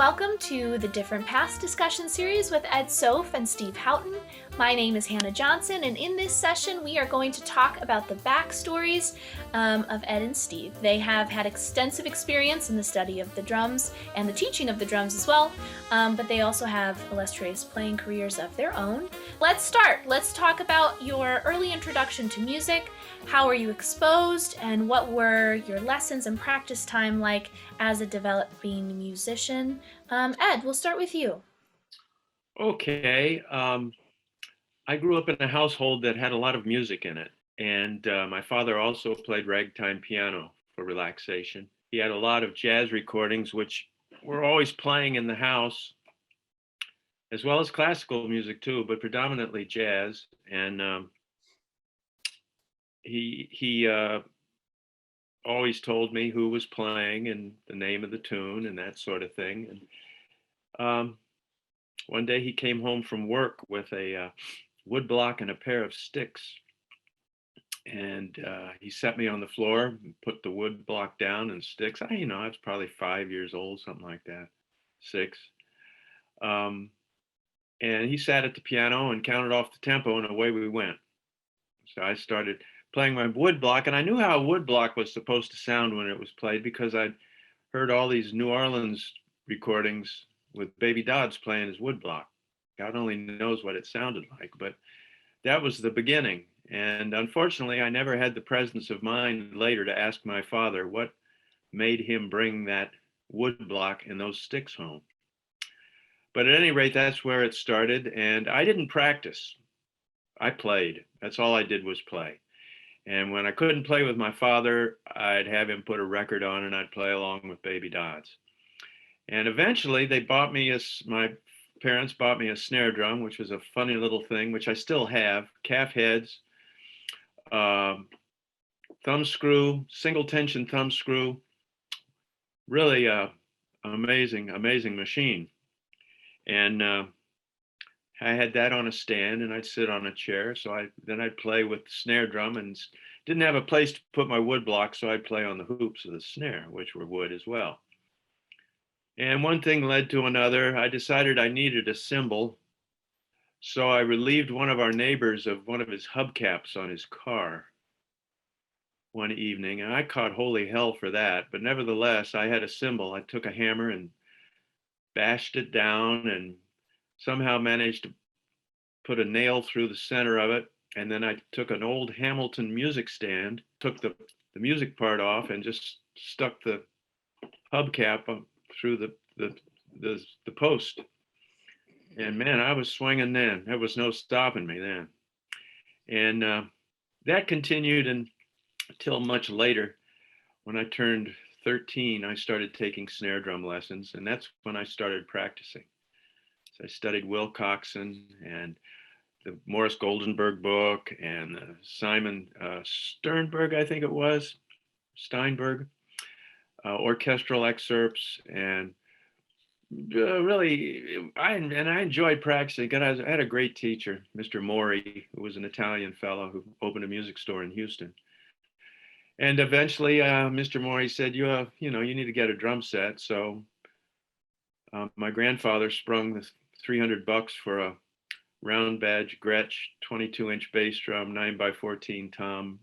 Welcome to the Different Paths discussion series with Ed Soph and Steve Houghton. My name is Hannah Johnson, and in this session we are going to talk about the backstories of Ed and Steve. They have had extensive experience in the study of the drums and the teaching of the drums as well, but they also have illustrious playing careers of their own. Let's start. Let's talk about your early introduction to music. How were you exposed, and what were your lessons and practice time like as a developing musician? Ed, we'll start with you. Okay. I grew up in a household that had a lot of music in it. And my father also played ragtime piano for relaxation. He had a lot of jazz recordings, which were always playing in the house, as well as classical music too, but predominantly jazz. And he always told me who was playing and the name of the tune and that sort of thing. And one day he came home from work with a wood block and a pair of sticks. And he set me on the floor and put the wood block down and sticks. I was probably 5 years old, something like that, 6. And he sat at the piano and counted off the tempo, and away we went. So I started playing my wood block, and I knew how a wood block was supposed to sound when it was played because I'd heard all these New Orleans recordings with Baby Dodds playing his wood block. God only knows what it sounded like, but that was the beginning. And unfortunately, I never had the presence of mind later to ask my father what made him bring that wood block and those sticks home. But at any rate, that's where it started. And I didn't practice. I played. That's all I did was play. And when I couldn't play with my father, I'd have him put a record on and I'd play along with Baby Dodds. And eventually my parents bought me a snare drum, which was a funny little thing, which I still have, calf heads, thumb screw, single tension thumb screw, really amazing machine. And I had that on a stand and I'd sit on a chair. So I'd play with the snare drum and didn't have a place to put my wood block. So I'd play on the hoops of the snare, which were wood as well. And one thing led to another. I decided I needed a cymbal. So I relieved one of our neighbors of one of his hubcaps on his car one evening. And I caught holy hell for that. But nevertheless, I had a cymbal. I took a hammer and bashed it down and somehow managed to put a nail through the center of it. And then I took an old Hamilton music stand, took the music part off and just stuck the hubcap through the post. And man, I was swinging then. There was no stopping me then. And that continued until much later. When I turned 13, I started taking snare drum lessons, and that's when I started practicing. So I studied Will Coxon and the Morris Goldenberg book and Simon Sternberg, I think it was, Steinberg, orchestral excerpts, and really, I enjoyed practicing. I had a great teacher, Mr. Mori, who was an Italian fellow who opened a music store in Houston. And eventually, Mr. Mori said, you need to get a drum set. So my grandfather sprung the $300 for a round badge Gretsch 22-inch bass drum, 9x14 tom,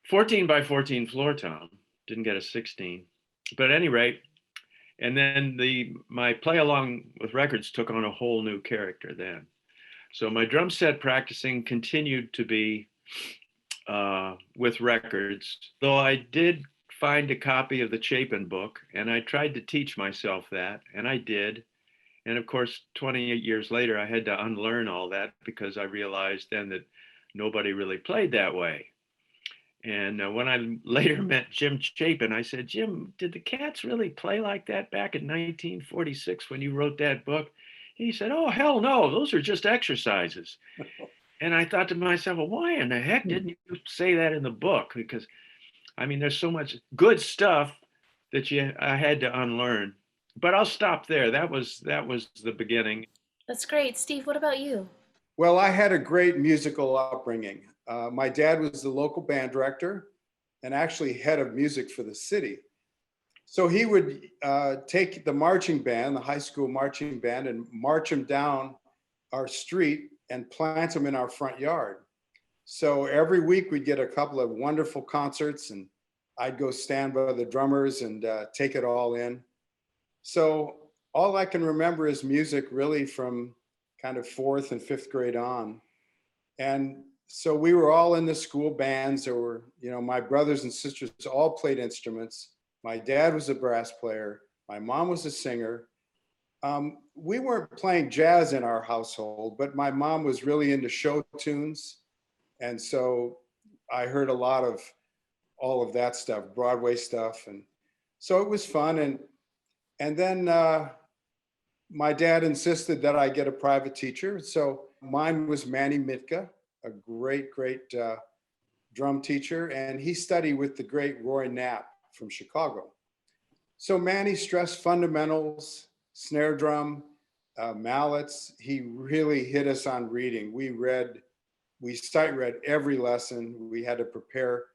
14x14 floor tom. Didn't get a 16. But at any rate, and then my play along with records took on a whole new character then. So my drum set practicing continued to be with records, though I did find a copy of the Chapin book, and I tried to teach myself that, and I did. And of course, 28 years later, I had to unlearn all that because I realized then that nobody really played that way. And when I later met Jim Chapin, I said, Jim, did the Cats really play like that back in 1946 when you wrote that book? He said, oh, hell no, those are just exercises. And I thought to myself, well, why in the heck didn't you say that in the book? Because, I mean, there's so much good stuff that I had to unlearn. But I'll stop there. That was the beginning. That's great. Steve, what about you? Well, I had a great musical upbringing. My dad was the local band director and actually head of music for the city. So he would take the marching band, the high school marching band, and march them down our street and plant them in our front yard. So every week we'd get a couple of wonderful concerts, and I'd go stand by the drummers and take it all in. So all I can remember is music really from kind of fourth and fifth grade on. And so we were all in the school bands. There were, my brothers and sisters all played instruments. My dad was a brass player. My mom was a singer. We weren't playing jazz in our household, but my mom was really into show tunes. And so I heard a lot of all of that stuff, Broadway stuff. And so it was fun. And then my dad insisted that I get a private teacher. So mine was Manny Mitka, a great drum teacher. And he studied with the great Roy Knapp from Chicago. So Manny stressed fundamentals, snare drum, mallets. He really hit us on reading. We sight read every lesson. We had to prepare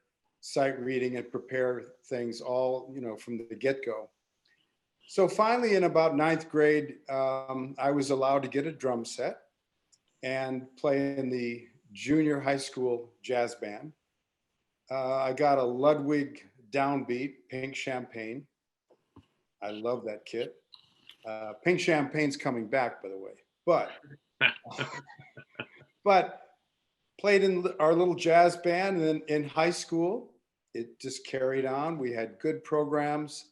sight reading and prepare things all, from the get-go. So finally, in about ninth grade, I was allowed to get a drum set and play in the junior high school jazz band. I got a Ludwig downbeat, Pink Champagne. I love that kit. Pink Champagne's coming back, by the way, but played in our little jazz band. And then in high school, it just carried on. We had good programs.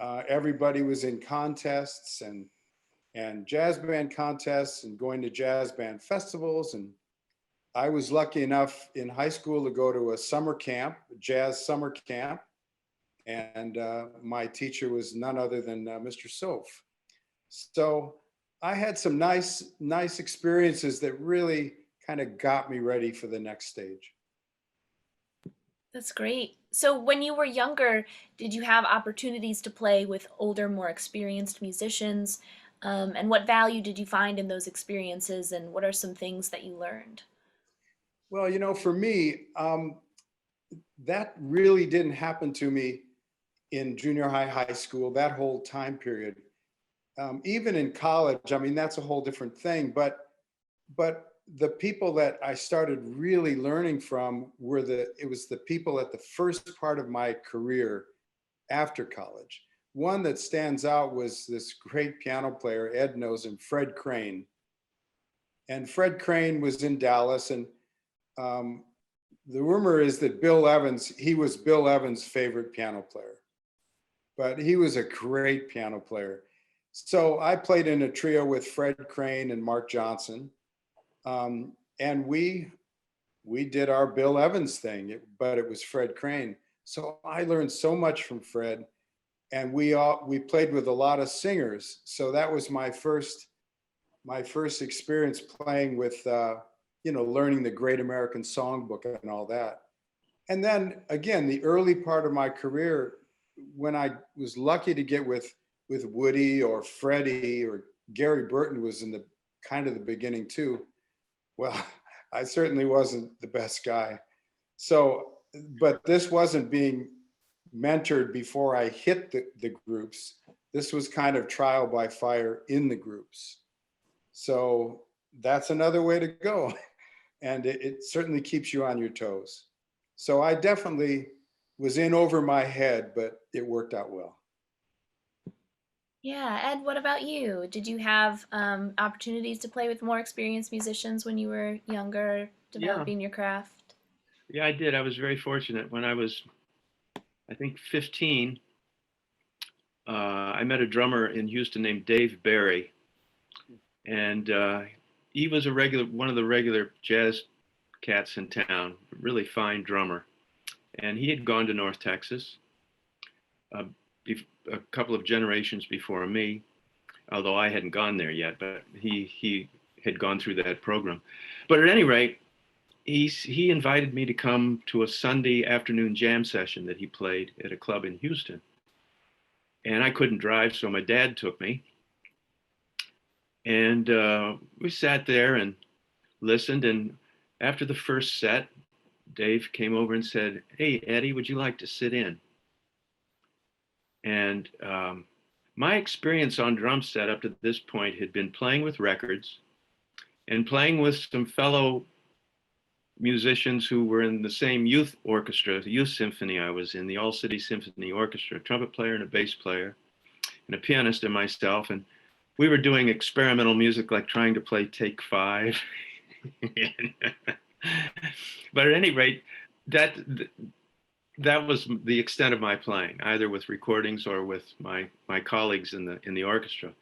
Everybody was in contests and jazz band contests and going to jazz band festivals. And I was lucky enough in high school to go to a summer camp, a jazz summer camp. And my teacher was none other than Mr. Soph. So I had some nice experiences that really kind of got me ready for the next stage. That's great. So when you were younger, did you have opportunities to play with older, more experienced musicians? And what value did you find in those experiences? And what are some things that you learned? Well, for me, that really didn't happen to me in junior high school, that whole time period. Even in college, I mean, that's a whole different thing. But the people that I started really learning from it was the people at the first part of my career after college. One that stands out was this great piano player, Ed knows him, Fred Crane. And Fred Crane was in Dallas, and the rumor is that he was Bill Evans' favorite piano player, but he was a great piano player. So I played in a trio with Fred Crane and Mark Johnson. And we did our Bill Evans thing, but it was Fred Crane. So I learned so much from Fred, and we played with a lot of singers. So that was my first experience playing with, learning the Great American Songbook and all that. And then again, the early part of my career, when I was lucky to get with Woody or Freddie, or Gary Burton was in the kind of the beginning too. Well, I certainly wasn't the best guy. So, but this wasn't being mentored before I hit the groups. This was kind of trial by fire in the groups. So that's another way to go. And it certainly keeps you on your toes. So I definitely was in over my head, but it worked out well. Yeah, Ed, what about you? Did you have opportunities to play with more experienced musicians when you were younger, Yeah, developing your craft? yeah, I did. I was very fortunate. When I was, I think, 15, I met a drummer in Houston named Dave Barry, and he was one of the regular jazz cats in town, really fine drummer. And he had gone to North Texas uh, a couple of generations before me, although I hadn't gone there yet, but he had gone through that program. But at any rate, he invited me to come to a Sunday afternoon jam session that he played at a club in Houston. And I couldn't drive, so my dad took me. And we sat there and listened. And after the first set, Dave came over and said, "Hey, Eddie, would you like to sit in?" And my experience on drum set up to this point had been playing with records and playing with some fellow musicians who were in the same youth orchestra, the youth symphony I was in, the All City Symphony Orchestra, a trumpet player and a bass player and a pianist and myself. And we were doing experimental music, like trying to play Take Five. But at any rate, that was the extent of my playing, either with recordings or with my colleagues in the orchestra.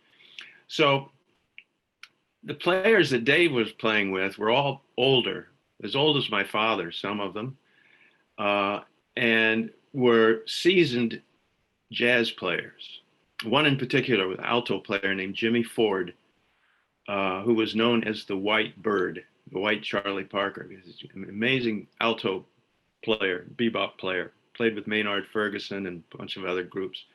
So the players that Dave was playing with were all older, as old as my father, some of them, and were seasoned jazz players. One in particular was an alto player named Jimmy Ford, who was known as the White Bird, the White Charlie Parker. He's an amazing alto player, bebop player, played with Maynard Ferguson and a bunch of other groups.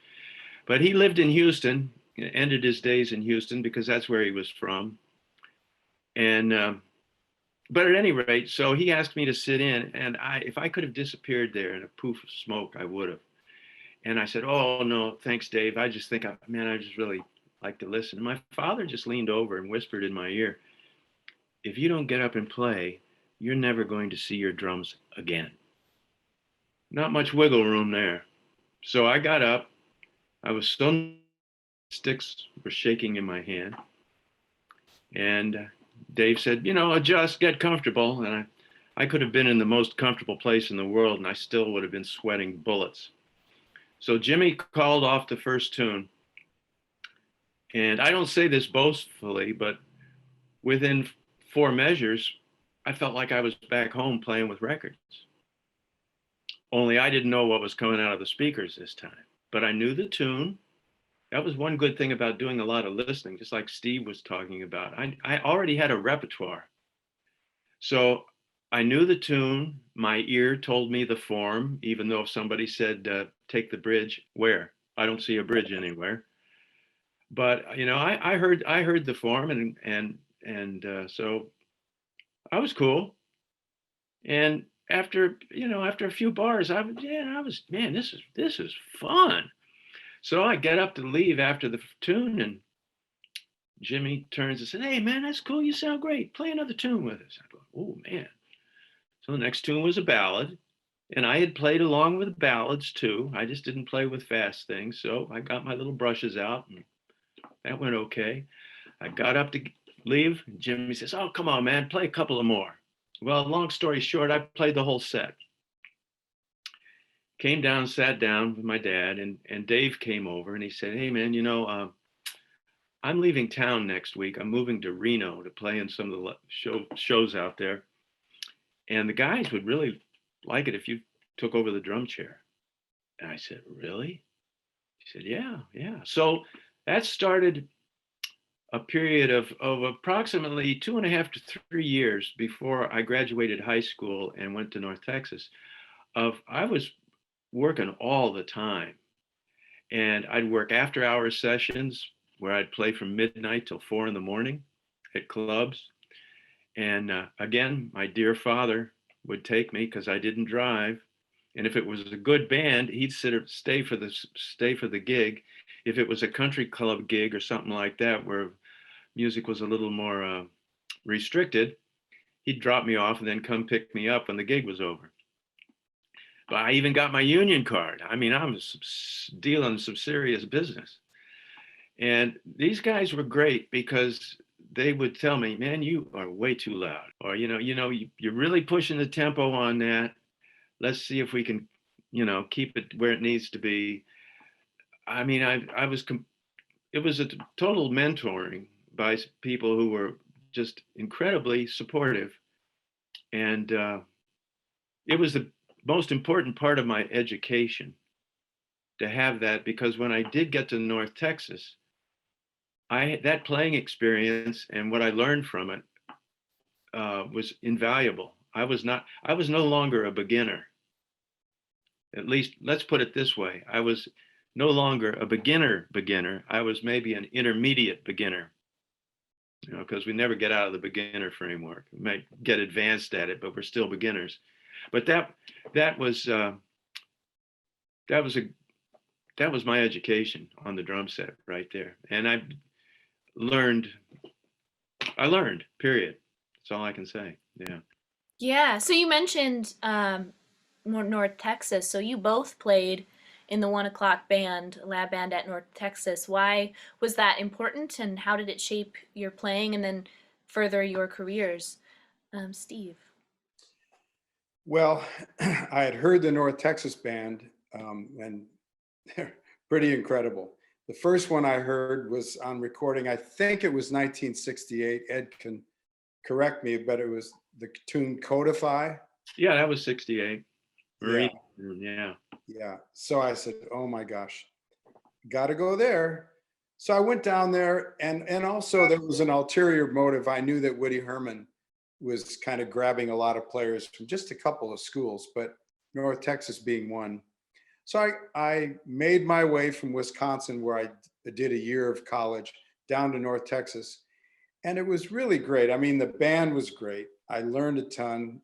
But he lived in Houston, ended his days in Houston because that's where he was from. And but at any rate, so he asked me to sit in, and if I could have disappeared there in a poof of smoke, I would have. And I said, "Oh no, thanks, Dave. I just think, I just really like to listen." And my father just leaned over and whispered in my ear, "If you don't get up and play, you're never going to see your drums again." Not much wiggle room there. So I got up. I was so sticks were shaking in my hand, and Dave said, "Adjust, get comfortable." And I could have been in the most comfortable place in the world, and I still would have been sweating bullets. So Jimmy called off the first tune. And I don't say this boastfully, but within 4 measures, I felt like I was back home playing with records. Only I didn't know what was coming out of the speakers this time. But I knew the tune. That was one good thing about doing a lot of listening, just like Steve was talking about. I already had a repertoire. So I knew the tune. My ear told me the form, even though if somebody said, take the bridge, where? I don't see a bridge anywhere. But I heard the form, and so I was cool. And after a few bars, man, this is fun. So I get up to leave after the tune, and Jimmy turns and says, "Hey man, that's cool. You sound great. Play another tune with us." I go, "Oh man." So the next tune was a ballad, and I had played along with ballads too. I just didn't play with fast things. So I got my little brushes out, and that went okay. I got up to leave, and Jimmy says, "Oh, come on, man, play a couple of more." Well, long story short, I played the whole set. Came down, sat down with my dad, and Dave came over, and he said, "Hey man, I'm leaving town next week. I'm moving to Reno to play in some of the shows out there. And the guys would really like it if you took over the drum chair." And I said, "Really?" He said, "Yeah, yeah." So that started a period of approximately 2.5 to 3 years before I graduated high school and went to North Texas. I was working all the time. And I'd work after hours sessions where I'd play from midnight till 4 in the morning at clubs. And again, my dear father would take me because I didn't drive. And if it was a good band, he'd stay for the gig. If it was a country club gig or something like that, where music was a little more restricted, he'd drop me off and then come pick me up when the gig was over. But I even got my union card. I mean, I was dealing some serious business. And these guys were great because they would tell me, "Man, you are way too loud." Or, you're really pushing the tempo on that. Let's see if we can, keep it where it needs to be. I mean, it was a total mentoring by people who were just incredibly supportive. And it was the most important part of my education to have that, because when I did get to North Texas, that playing experience and what I learned from it was invaluable. I was no longer a beginner. At least, let's put it this way. I was no longer a beginner. I was maybe an intermediate beginner, because we never get out of the beginner framework. We might get advanced at it, but we're still beginners. But that was a that was my education on the drum set right there. And learned, I learned, period. That's all I can say. Yeah. Yeah. So you mentioned North Texas. So you both played in the 1 o'clock band, lab band at North Texas. Why was that important, and how did it shape your playing and then further your careers? Steve. Well, I had heard the North Texas band, and they're pretty incredible. The first one I heard was on recording, I think it was 1968. Ed can correct me, but it was the tune Codify. Yeah, that was 68. Yeah, Marine. Yeah. yeah. So I said, oh my gosh, got to go there. So I went down there, and also there was an ulterior motive. I knew that Woody Herman was kind of grabbing a lot of players from just a couple of schools, but North Texas being one. So I made my way from Wisconsin, where I did a year of college, down to North Texas. And it was really great. I mean, the band was great. I learned a ton,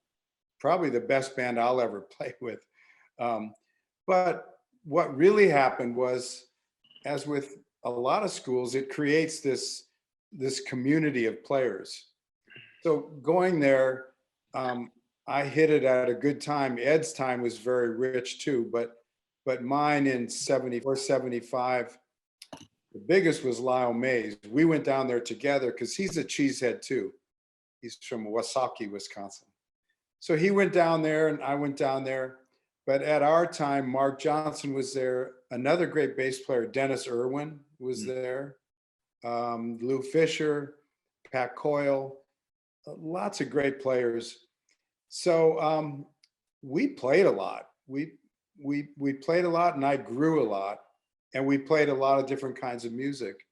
probably the best band I'll ever play with. Um, but what really happened was, as with a lot of schools, it creates this community of players. So going there, I hit it at a good time. Ed's time was very rich too, but mine in 74, 75, the biggest was Lyle Mays. We went down there together because he's a cheesehead too. He's from Wasaki, Wisconsin. So he went down there and I went down there. But at our time, Mark Johnson was there. Another great bass player, Dennis Irwin, was there. Lou Fisher, Pat Coyle, lots of great players. So we played a lot. We played a lot, and I grew a lot, and we played a lot of different kinds of music.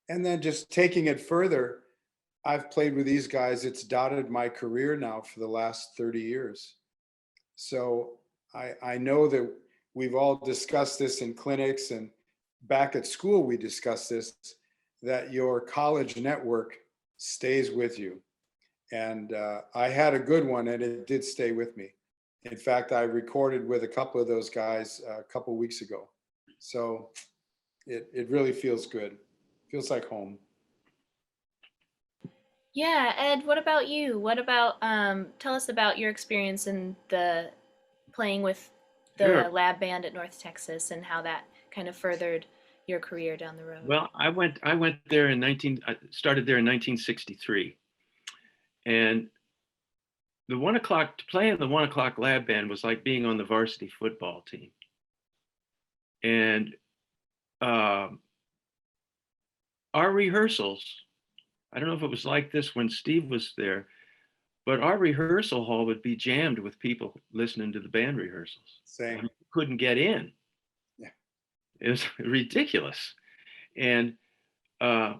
And then just taking it further, I've played with these guys. It's dotted my career now for the last 30 years. So I know that we've all discussed this in clinics, and back at school we discussed this, that your college network stays with you. And I had a good one, and it did stay with me. In fact, I recorded with a couple of those guys a couple of weeks ago. So it really feels good. Feels like home. Yeah, Ed, what about you? What about tell us about your experience in the playing with the Sure. lab band at North Texas and how that kind of furthered your career down the road. Well, I went there I started there in 1963. And the 1 o'clock, to play in the 1 o'clock lab band was like being on the varsity football team. And our rehearsals, I don't know if it was like this when Steve was there, but our rehearsal hall would be jammed with people listening to the band rehearsals. Same. And you couldn't get in. Yeah. It was ridiculous. And the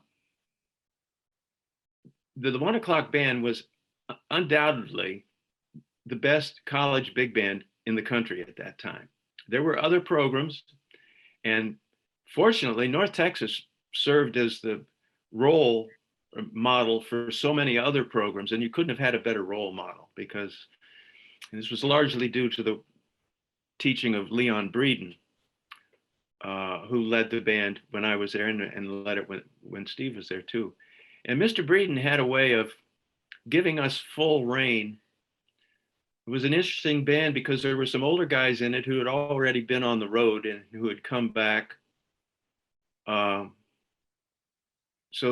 1 o'clock band was undoubtedly the best college big band in the country at that time. There were other programs, and fortunately, North Texas served as the role model for so many other programs, and you couldn't have had a better role model, because this was largely due to the teaching of Leon Breeden, who led the band when I was there, and led it when Steve was there too. And Mr. Breeden had a way of giving us full reign. It was an interesting band because there were some older guys in it who had already been on the road and who had come back. So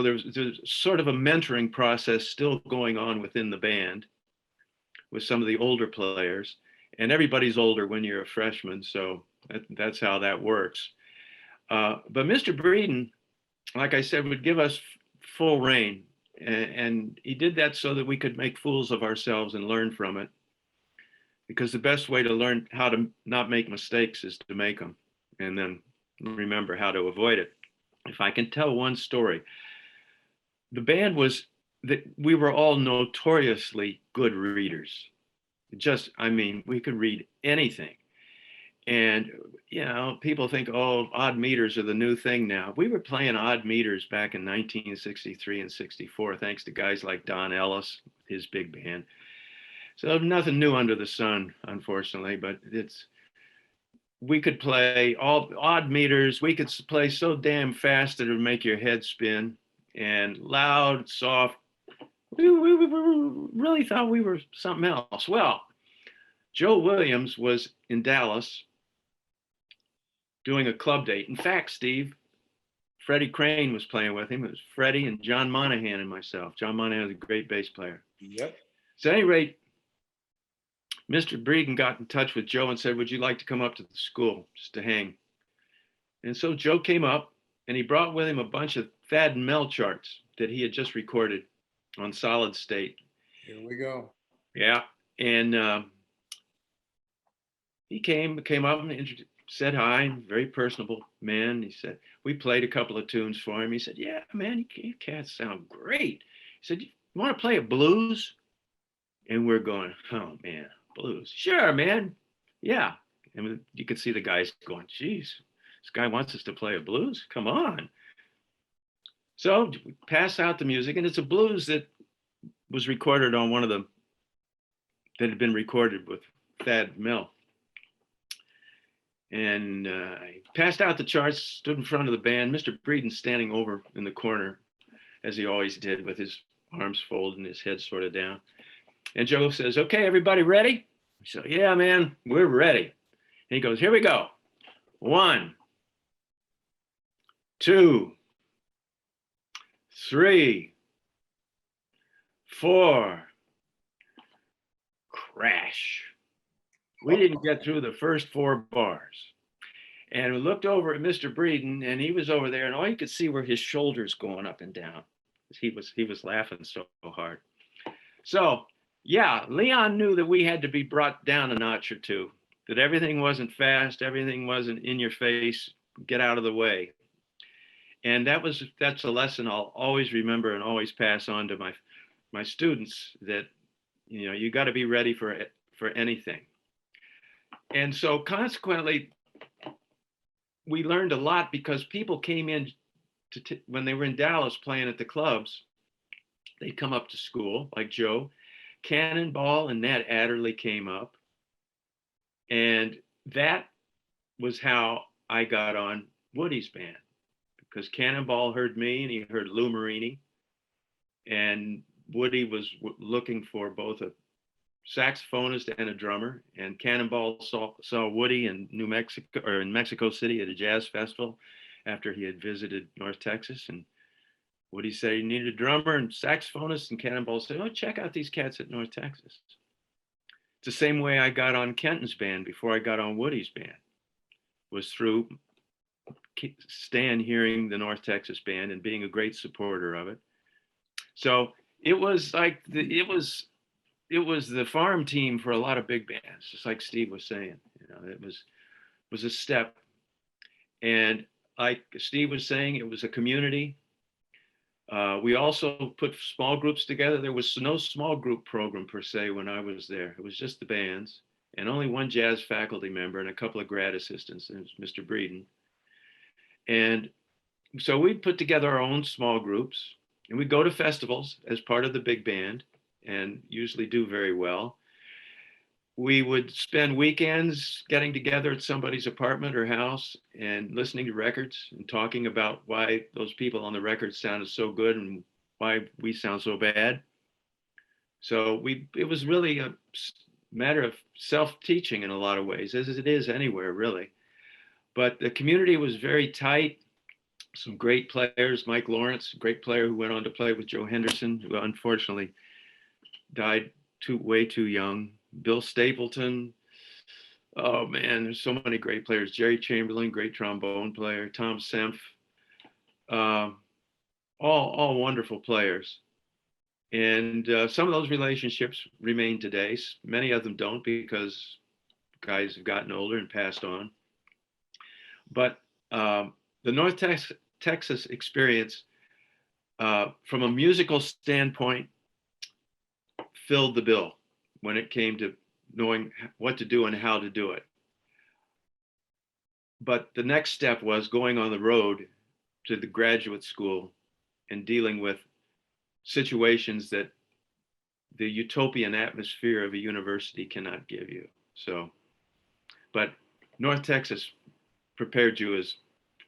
there's sort of a mentoring process still going on within the band with some of the older players, and everybody's older when you're a freshman, so that's how that works. But Mr. Breeden, like I said, would give us full reign, and he did that so that we could make fools of ourselves and learn from it, because the best way to learn how to not make mistakes is to make them, and then remember how to avoid it. If I can tell one story, the band was that we were all notoriously good readers. I mean, we could read anything. And, people think, oh, odd meters are the new thing now. We were playing odd meters back in 1963 and 64, thanks to guys like Don Ellis, his big band. So nothing new under the sun, unfortunately, but we could play all odd meters. We could play so damn fast that it would make your head spin, and loud, soft. We really thought we were something else. Well, Joe Williams was in Dallas doing a club date. In fact, Steve, Freddie Crane was playing with him. It was Freddie and John Monahan and myself. John Monahan was a great bass player. Yep. So at any rate, Mr. Breeden got in touch with Joe and said, would you like to come up to the school just to hang? And so Joe came up, and he brought with him a bunch of Thad and Mel charts that he had just recorded on solid state. Here we go. Yeah. And he came up and said hi, very personable man. He said, we played a couple of tunes for him. He said, yeah, man, you cats sound great. He said, you want to play a blues? And we're going, oh, man, blues. Sure, man. Yeah. And you could see the guys going, geez, this guy wants us to play a blues? Come on. So we pass out the music, and it's a blues that was recorded on one of them that had been recorded with Thad Mill. And I passed out the charts, stood in front of the band, Mr. Breeden standing over in the corner, as he always did, with his arms folded and his head sort of down. And Joe says, okay, everybody ready? I said, yeah, man, we're ready. And he goes, here we go. 1, 2, 3, 4, crash. We didn't get through the first 4 bars. And we looked over at Mr. Breeden, and he was over there, and all you could see were his shoulders going up and down. He was laughing so hard. So, yeah, Leon knew that we had to be brought down a notch or two, that everything wasn't fast, everything wasn't in your face, get out of the way. And that's a lesson I'll always remember and always pass on to my students, that, you know, you got to be ready for anything. And so consequently, we learned a lot, because people came in when they were in Dallas playing at the clubs, they'd come up to school, like Joe. Cannonball and Nat Adderley came up. And that was how I got on Woody's band, because Cannonball heard me and he heard Lou Marini. And Woody was looking for both a saxophonist and a drummer. And Cannonball saw Woody in New Mexico, or in Mexico City, at a jazz festival after he had visited North Texas. And Woody said he needed a drummer and saxophonist, and Cannonball said, oh, check out these cats at North Texas. It's the same way I got on Kenton's band before I got on Woody's band, was through Stan hearing the North Texas band and being a great supporter of it. So it was like it was the farm team for a lot of big bands, just like Steve was saying. You know, it was a step. And like Steve was saying, it was a community. We also put small groups together. There was no small group program per se when I was there. It was just the bands, and only one jazz faculty member and a couple of grad assistants, and it was Mr. Breeden. And so we put together our own small groups, and we go to festivals as part of the big band, and usually do very well. We would spend weekends getting together at somebody's apartment or house and listening to records and talking about why those people on the record sounded so good and why we sound so bad. So it was really a matter of self-teaching in a lot of ways, as it is anywhere, really. But the community was very tight. Some great players, Mike Lawrence, a great player who went on to play with Joe Henderson, who unfortunately died way too young. Bill Stapleton. Oh man, there's so many great players. Jerry Chamberlain, great trombone player. Tom Senf. All wonderful players. And some of those relationships remain today. Many of them don't, because guys have gotten older and passed on. But the North Texas experience, from a musical standpoint, filled the bill when it came to knowing what to do and how to do it. But the next step was going on the road to the graduate school and dealing with situations that the utopian atmosphere of a university cannot give you. So, but North Texas prepared you as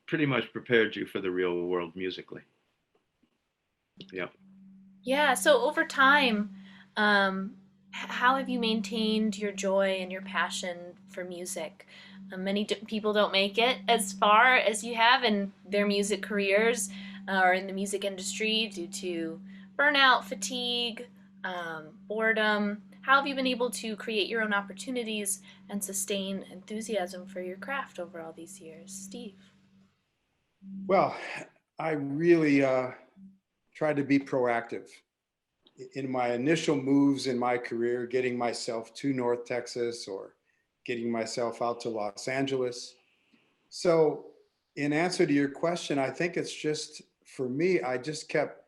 pretty much prepared you for the real world musically. Yeah. Yeah. So over time, how have you maintained your joy and your passion for music? Many people don't make it as far as you have in their music careers or in the music industry due to burnout, fatigue, boredom. How have you been able to create your own opportunities and sustain enthusiasm for your craft over all these years? Steve. Well, I really tried to be proactive in my initial moves in my career, getting myself to North Texas or getting myself out to Los Angeles. So, in answer to your question, I think it's just for me, I just kept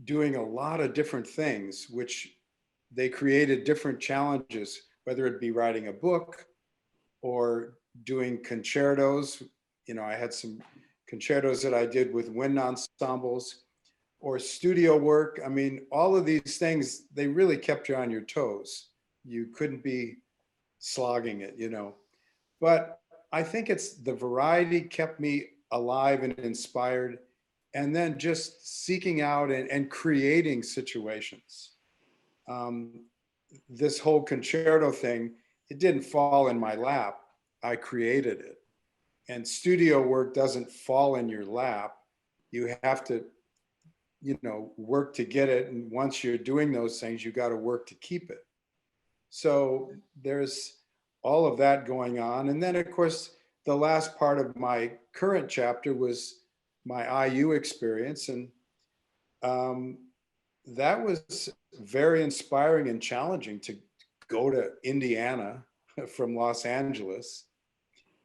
doing a lot of different things, which they created different challenges, whether it be writing a book or doing concertos. You know, I had some concertos that I did with wind ensembles or studio work. I mean, all of these things, they really kept you on your toes. You couldn't be slogging it, you know. But I think it's the variety kept me alive and inspired. And then just seeking out and creating situations. Um, this whole concerto thing, it didn't fall in my lap. I created it. And studio work doesn't fall in your lap. You have to, you know, work to get it. And once you're doing those things, you got to work to keep it. So there's all of that going on. And then, of course, the last part of my current chapter was my IU experience. And um, that was very inspiring and challenging to go to Indiana from Los Angeles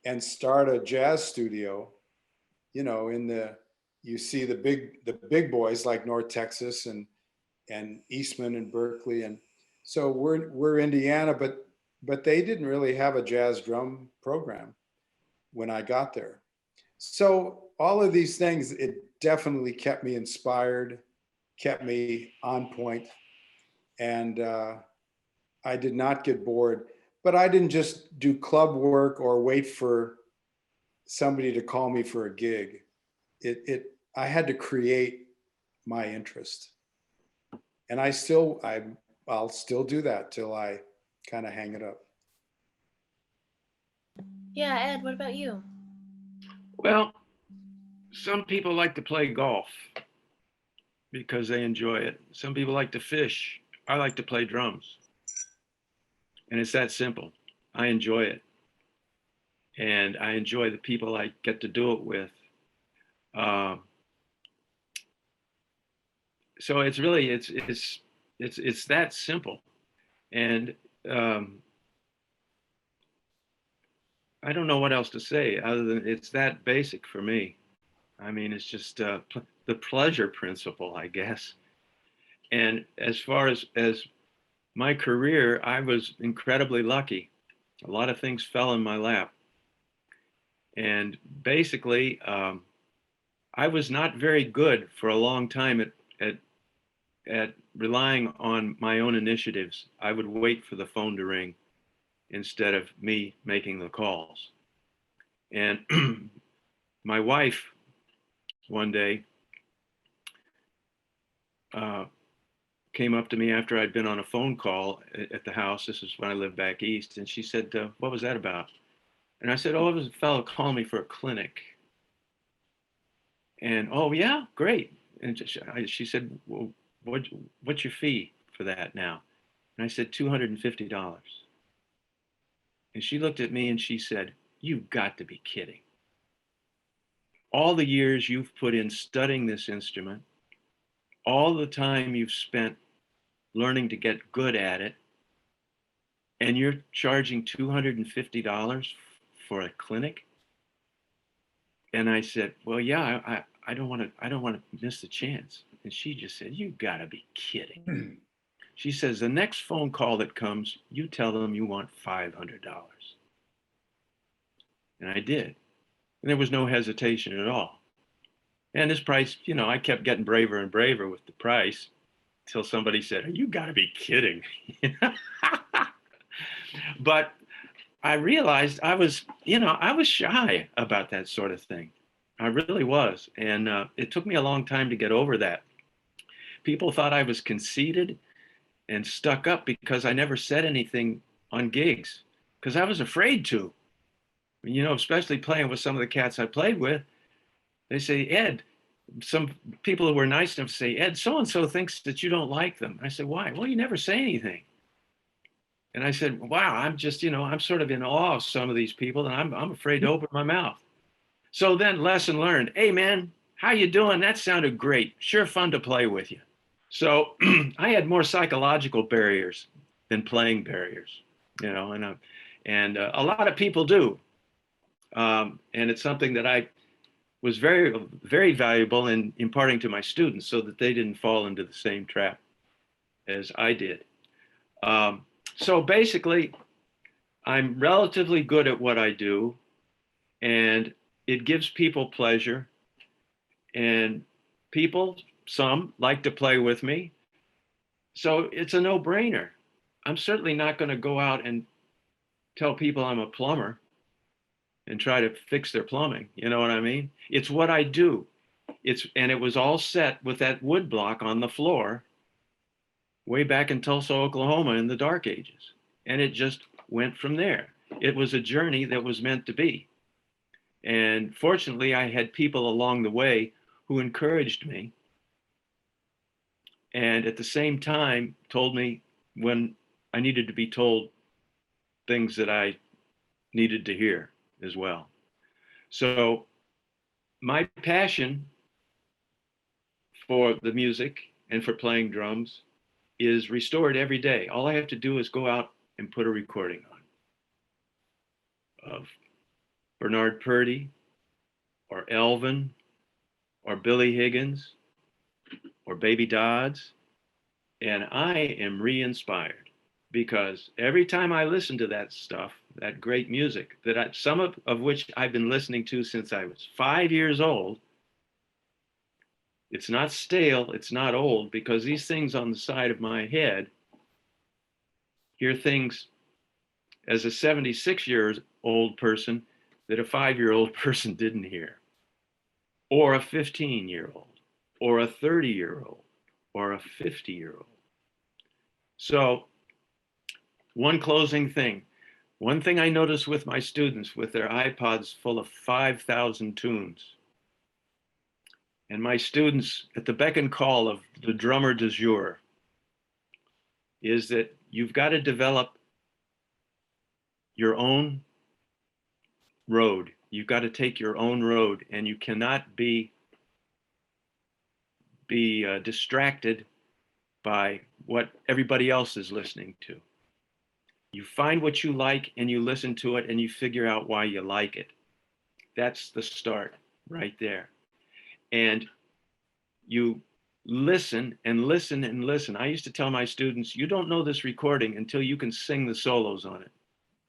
and start a jazz studio, you know, you see the big boys like North Texas and Eastman and Berkeley. And so we're Indiana, but they didn't really have a jazz drum program when I got there. So all of these things, it definitely kept me inspired, kept me on point, and I did not get bored. But I didn't just do club work or wait for somebody to call me for a gig. I had to create my interest, and I'll still do that till I kind of hang it up. Yeah, Ed, what about you? Well, some people like to play golf because they enjoy it. Some people like to fish. I like to play drums. And it's that simple. I enjoy it. And I enjoy the people I get to do it with. Uh, so it's really it's that simple. And um, I don't know what else to say other than it's that basic for me. I mean, it's just the pleasure principle, I guess. And as far as my career, I was incredibly lucky. A lot of things fell in my lap. And basically, I was not very good for a long time at, at relying on my own initiatives. I would wait for the phone to ring instead of me making the calls. And my wife one day uh, came up to me after I'd been on a phone call at the house. This is when I lived back east. And she said, what was that about? And I said, oh, it was a fellow calling me for a clinic. And, oh, yeah, great. And she said, well, what's your fee for that now? And I said, $250. And she looked at me and she said, you've got to be kidding. All the years you've put in studying this instrument, all the time you've spent learning to get good at it, and you're charging $250 for a clinic? And I said, well, yeah, I don't want to miss the chance. And she just said, you gotta be kidding. She says, the next phone call that comes, you tell them you want $500. And I did. And there was no hesitation at all. And this price, you know, I kept getting braver and braver with the price until somebody said, you gotta be kidding. But I realized I was shy about that sort of thing. I really was. And it took me a long time to get over that. People thought I was conceited and stuck up because I never said anything on gigs because I was afraid to. Especially playing with some of the cats I played with. They say, Ed, some people who were nice enough to say, Ed, so-and-so thinks that you don't like them. I said, why? Well, you never say anything. And I said, wow, I'm just, I'm sort of in awe of some of these people, and I'm afraid to open my mouth. So then lesson learned. Hey, man, how you doing? That sounded great. Sure fun to play with you. So I had more psychological barriers than playing barriers, and a lot of people do. And it's something that I was very, very valuable in imparting to my students so that they didn't fall into the same trap as I did. So basically, I'm relatively good at what I do, and it gives people pleasure. And people, some like to play with me. So it's a no-brainer. I'm certainly not going to go out and tell people I'm a plumber and try to fix their plumbing. You know what I mean? It's what I do. And it was all set with that wood block on the floor way back in Tulsa, Oklahoma in the dark ages. And it just went from there. It was a journey that was meant to be. And fortunately, I had people along the way who encouraged me. And at the same time, told me when I needed to be told things that I needed to hear as well. So my passion for the music and for playing drums is restored every day. All I have to do is go out and put a recording on of Bernard Purdy or Elvin or Billy Higgins or Baby Dodds, and I am re-inspired because every time I listen to that stuff, that great music, some of which I've been listening to since I was 5 years old, it's not stale, it's not old, because these things on the side of my head hear things as a 76-year-old person that a 5-year-old person didn't hear, or a 15-year-old, or a 30-year-old, or a 50-year-old. So one closing thing. One thing I notice with my students with their iPods full of 5,000 tunes, and my students at the beck and call of the drummer du jour, is that you've got to develop your own road. You've got to take your own road, and you cannot be distracted by what everybody else is listening to. You find what you like and you listen to it and you figure out why you like it. That's the start right there. And you listen and listen and listen. I used to tell my students, you don't know this recording until you can sing the solos on it,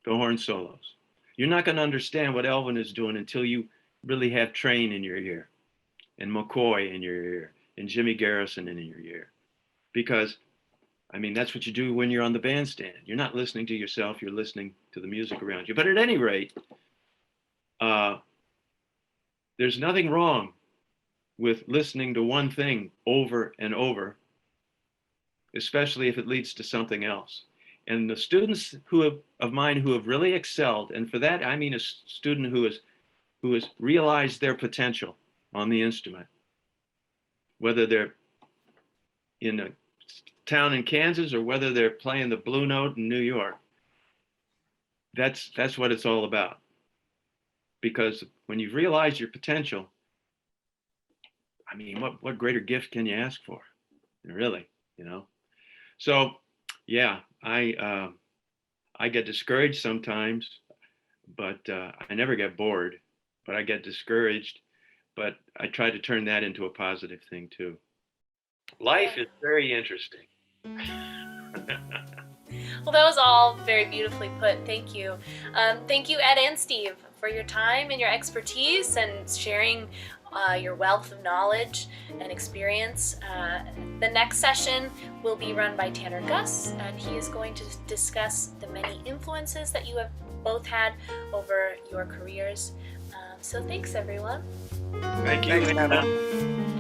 the horn solos. You're not going to understand what Elvin is doing until you really have Train in your ear and McCoy in your ear and Jimmy Garrison in your ear. Because that's what you do when you're on the bandstand. You're not listening to yourself, you're listening to the music around you. But at any rate, there's nothing wrong with listening to one thing over and over, especially if it leads to something else. And the students of mine who have really excelled, and for that I mean a student who has realized their potential on the instrument, whether they're in a town in Kansas or whether they're playing the Blue Note in New York. That's what it's all about. Because when you've realized your potential, what greater gift can you ask for? Really, So, yeah, I get discouraged sometimes, but I never get bored. But I get discouraged, but I try to turn that into a positive thing too. Life is very interesting. Well, that was all very beautifully put. Thank you. Thank you, Ed and Steve, for your time and your expertise and sharing your wealth of knowledge and experience. The next session will be run by Tanner Gus, and he is going to discuss the many influences that you have both had over your careers. So thanks, everyone. Thank you. Thanks, Hannah. Hannah.